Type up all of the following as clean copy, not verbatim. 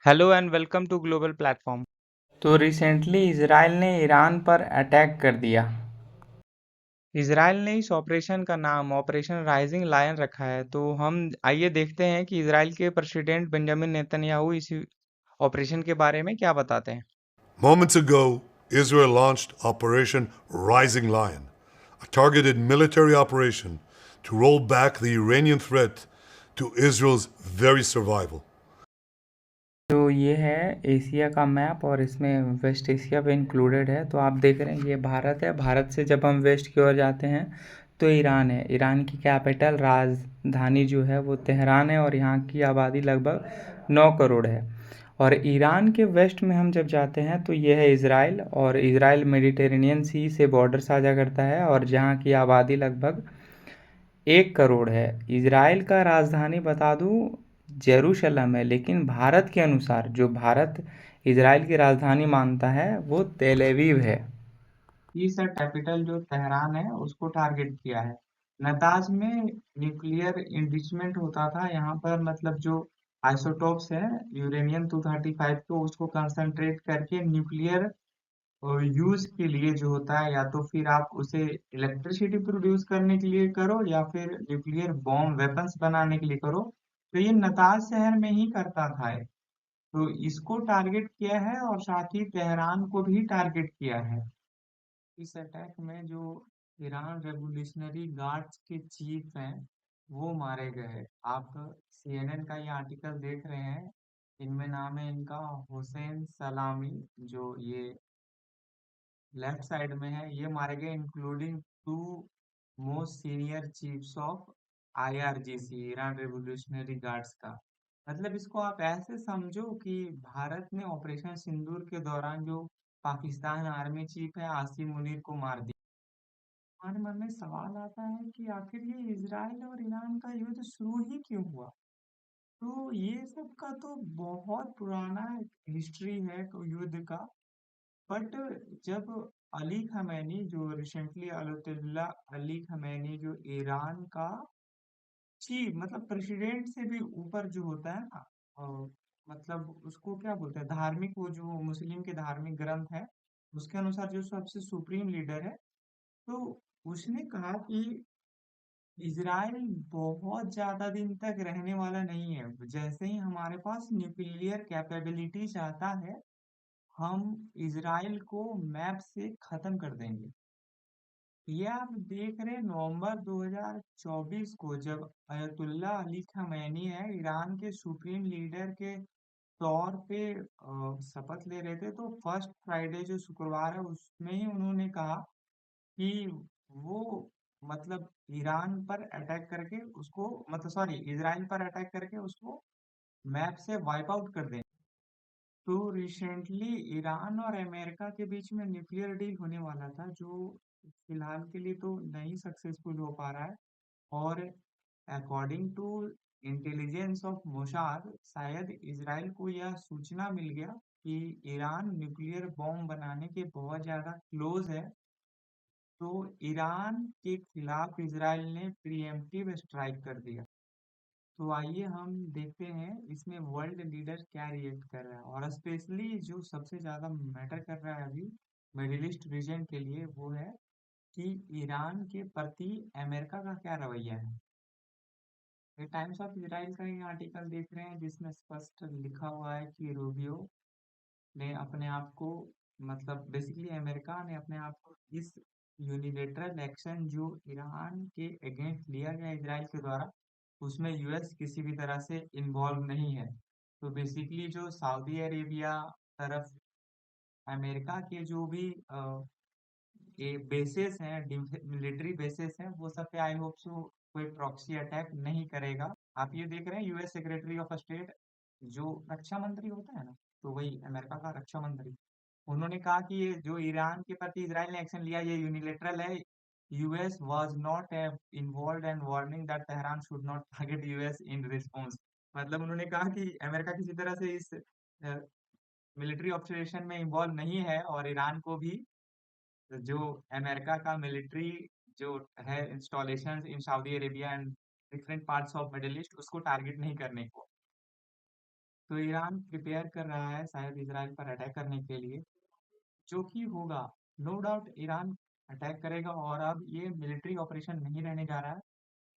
Hello and welcome to global platform. तो recently Israel ने Iran पर अटैक कर दिया। इसराइल ने इस ऑपरेशन का नाम ऑपरेशन राइजिंग लायन रखा है। तो हम आइए देखते हैं कि इसराइल के प्रेसिडेंट बेंजामिन नेतन्याहू इस ऑपरेशन के बारे में क्या बताते हैं। Moments ago, Israel launched Operation Rising Lion, a targeted military operation to roll back the Iranian threat to Israel's very survival. तो ये है एशिया का मैप और इसमें वेस्ट एशिया भी इंक्लूडेड है। तो आप देख रहे हैं ये भारत है। भारत से जब हम वेस्ट की ओर जाते हैं तो ईरान है। ईरान की कैपिटल राजधानी जो है वो तेहरान है और यहाँ की आबादी लगभग 9 करोड़ है। और ईरान के वेस्ट में हम जब जाते हैं तो ये है इज़राइल, और इज़राइल मेडिटेरेनियन सी से बॉर्डर साझा करता है और जहाँ की आबादी लगभग 1 करोड़ है। इज़राइल का राजधानी बता दूँ जेरूशलम है, लेकिन भारत के अनुसार जो भारत इज़राइल की राजधानी मानता है वो तेल अवीव है। तीसरा कैपिटल जो तेहरान है उसको टारगेट किया है। नताज में न्यूक्लियर इंरिचमेंट होता था यहाँ पर, मतलब जो आइसोटोप्स है यूरेनियम 235 को उसको कंसंट्रेट करके न्यूक्लियर यूज के लिए जो होता है, या तो फिर आप उसे इलेक्ट्रिसिटी प्रोड्यूस करने के लिए करो या फिर न्यूक्लियर बॉम्ब वेपन्स बनाने के लिए करो। तो ये नताज शहर में ही करता था ये। तो इसको टारगेट किया है और साथ ही तेहरान को भी टारगेट किया है। इस अटैक में जो ईरान रेवोल्यूशनरी गार्ड्स के चीफ हैं वो मारे गए। आप सीएनएन का ये आर्टिकल देख रहे हैं, इनमें नाम है इनका हुसैन सलामी, जो ये लेफ्ट साइड में है, ये मारे गए, including two most senior chiefs of IRGC, Iran Revolutionary Guards का। मतलब इसको आप ऐसे समझो कि भारत ने ऑपरेशन सिंदूर के दौरान जो पाकिस्तान आर्मी चीफ है आसिम मुनीर को मार दिया। हमारे मन में सवाल आता है कि आखिर ये इजराइल और ईरान का युद्ध शुरू ही क्यों हुआ। तो ये सब का तो बहुत पुराना हिस्ट्री है तो युद्ध का। बट जब अली खमेनी, जो रिसेंटली अयतुल्ला अली खमेनी, जो ईरान का चीफ मतलब प्रेसिडेंट से भी ऊपर जो होता है ना, और मतलब उसको क्या बोलते हैं, धार्मिक, वो जो मुस्लिम के धार्मिक ग्रंथ है उसके अनुसार जो सबसे सुप्रीम लीडर है, तो उसने कहा कि इजराइल बहुत ज्यादा दिन तक रहने वाला नहीं है। जैसे ही हमारे पास न्यूक्लियर कैपेबिलिटीज आता है, हम इजराइल को मैप से खत्म कर देंगे। ये आप देख रहे हैं नवंबर 2024 को, जब अयतुल्ला अली खमेनी है ईरान के सुप्रीम लीडर के तौर पे शपथ ले रहे थे, तो फर्स्ट फ्राइडे जो शुक्रवार है उसमें ही उन्होंने कहा कि वो मतलब ईरान पर अटैक करके उसको, मतलब सॉरी, इजराइल पर अटैक करके उसको मैप से वाइप आउट कर देंगे। तो रिसेंटली ईरान और अमेरिका के बीच में न्यूक्लियर डील होने वाला था, जो फिलहाल के लिए तो नहीं सक्सेसफुल हो पा रहा है। और according to intelligence of Mossad, शायद इजराइल को यह सूचना मिल गया कि ईरान न्यूक्लियर बॉम्ब बनाने के बहुत ज्यादा क्लोज है। तो ईरान के खिलाफ इजराइल ने प्रीएम्प्टिव स्ट्राइक कर दिया। तो आइए हम देखते हैं इसमें वर्ल्ड लीडर क्या रिएक्ट कर रहा है, और स्पेशली जो सबसे ज्यादा मैटर कर रहा है अभी मिडिल ईस्ट रीजन के लिए, वो है कि ईरान के प्रति अमेरिका का क्या रवैया है। ये टाइम्स ऑफ इजराइल का ये आर्टिकल देख रहे हैं जिसमें स्पष्ट लिखा हुआ है कि रूबियो ने अपने आप को, मतलब बेसिकली अमेरिका ने अपने आप को इस यूनिलेटरल एक्शन जो ईरान के अगेंस्ट लिया गया इजराइल के द्वारा, उसमें यूएस किसी भी तरह से इन्वॉल्व नहीं है। तो बेसिकली जो सऊदी अरेबिया तरफ अमेरिका के जो भी ये बेसेस हैं, मिलिट्री बेसेस हैं, वो सब पे आई होप सो कोई प्रॉक्सी अटैक नहीं करेगा। आप ये देख रहे हैं यूएस सेक्रेटरी ऑफ स्टेट, जो रक्षा मंत्री होता है ना, तो वही अमेरिका का रक्षा मंत्री, उन्होंने कहा कि ये जो ईरान के प्रति इजराइल ने एक्शन लिया ये यूनिलेटरल है। US was not involved and warning that Tehran should not target US in response. मतलब उन्होंने कहा कि अमेरिका किसी तरह से इस मिलिट्री ऑपरेशन में इन्वॉल्व नहीं है, और ईरान को भी जो अमेरिका का मिलिट्री जो है installation in Saudi Arabia and different parts of middle east उसको टारगेट नहीं करने को। तो ईरान प्रिपेयर कर रहा है शायद इजराइल पर अटैक करने के लिए, जो कि होगा। नो डाउट ईरान अटैक करेगा और अब ये मिलिट्री ऑपरेशन नहीं रहने जा रहा है।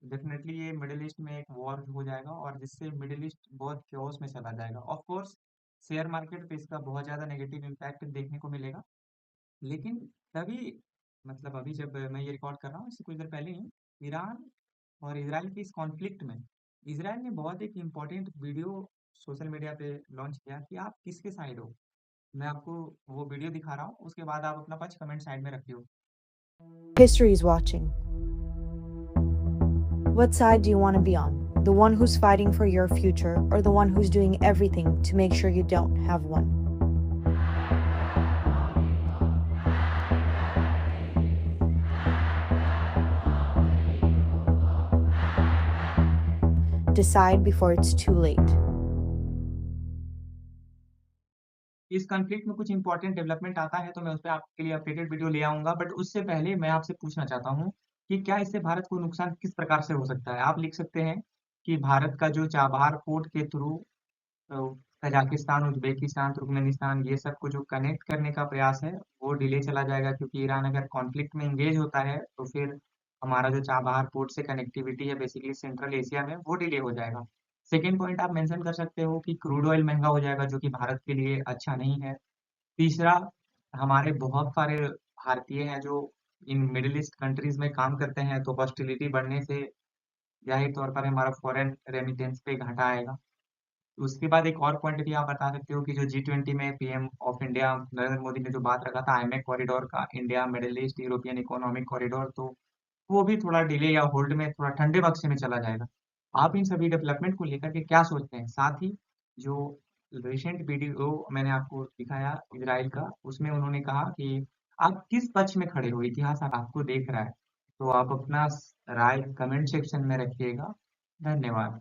डेफिनेटली ये मिडिल ईस्ट में एक वॉर हो जाएगा और जिससे मिडिल ईस्ट बहुत क्योस में चला जाएगा। ऑफ कोर्स शेयर मार्केट पे इसका बहुत ज़्यादा नेगेटिव इम्पैक्ट देखने को मिलेगा, लेकिन तभी मतलब अभी जब मैं ये रिकॉर्ड कर रहा हूँ इससे कुछ देर पहले ही ईरान और इसराइल के इस कॉन्फ्लिक्ट में इसराइल ने बहुत एक इम्पोर्टेंट वीडियो सोशल मीडिया पे लॉन्च किया कि आप किसके साइड हो। मैं आपको वो वीडियो दिखा रहा हूँ, उसके बाद आप अपना पक्ष कमेंट साइड में रखियो। History is watching. What side do you want to be on? The one who's fighting for your future, or the one who's doing everything to make sure you don't have one? Decide before it's too late. इस conflict में कुछ important development आता है तो मैं उस पर आपके लिए अपडेटेड वीडियो ले आऊंगा, बट उससे पहले मैं आपसे पूछना चाहता हूँ कि क्या इससे भारत को नुकसान किस प्रकार से हो सकता है। आप लिख सकते हैं कि भारत का जो चाबहार पोर्ट के थ्रू कजाकिस्तान, उज्बेकिस्तान, तुर्कमेनिस्तान ये सब को जो कनेक्ट करने का प्रयास है वो डिले चला जाएगा, क्योंकि ईरान अगर कॉन्फ्लिक्ट में एंगेज होता है तो फिर हमारा जो चाबहार पोर्ट से कनेक्टिविटी है बेसिकली सेंट्रल एशिया में वो डिले हो जाएगा। सेकेंड पॉइंट आप मेंशन कर सकते हो कि क्रूड ऑयल महंगा हो जाएगा, जो कि भारत के लिए अच्छा नहीं है। तीसरा, हमारे बहुत सारे भारतीय हैं जो इन मिडिल ईस्ट कंट्रीज में काम करते हैं, तो हॉस्टिलिटी बढ़ने से जाहिर तौर पर हमारा फॉरेन रेमिटेंस पे घाटा आएगा। उसके बाद एक और पॉइंट भी आप बता सकते हो कि जो G20 में PM of India Narendra Modi ने जो बात रखा था आईएमए कॉरिडोर का, India middle east European economic corridor, तो वो भी थोड़ा डिले या होल्ड में थोड़ा ठंडे बक्से में चला जाएगा। आप इन सभी डेवलपमेंट को लेकर के क्या सोचते हैं? साथ ही जो रिसेंट वीडियो मैंने आपको दिखाया इजराइल का, उसमें उन्होंने कहा कि आप किस पक्ष में खड़े हो, इतिहास आपको देख रहा है। तो आप अपना राय कमेंट सेक्शन में रखिएगा। धन्यवाद।